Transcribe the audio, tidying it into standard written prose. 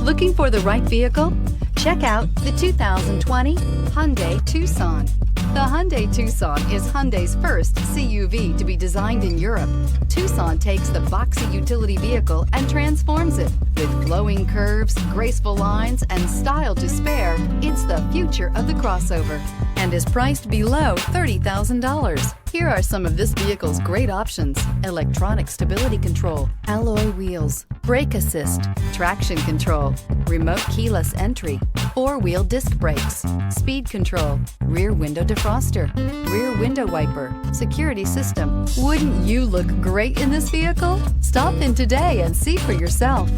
Looking for the right vehicle? Check out the 2020 Hyundai Tucson. The Hyundai Tucson is Hyundai's first CUV to be designed in Europe. Tucson takes the boxy utility vehicle and transforms it. With flowing curves, graceful lines, and style to spare, it's the future of the crossover and is priced below $30,000. Here are some of this vehicle's great options: electronic stability control, alloy wheels, brake assist, traction control, remote keyless entry, four-wheel disc brakes, speed control, rear window defroster, rear window wiper, security system. Wouldn't you look great in this vehicle? Stop in today and see for yourself.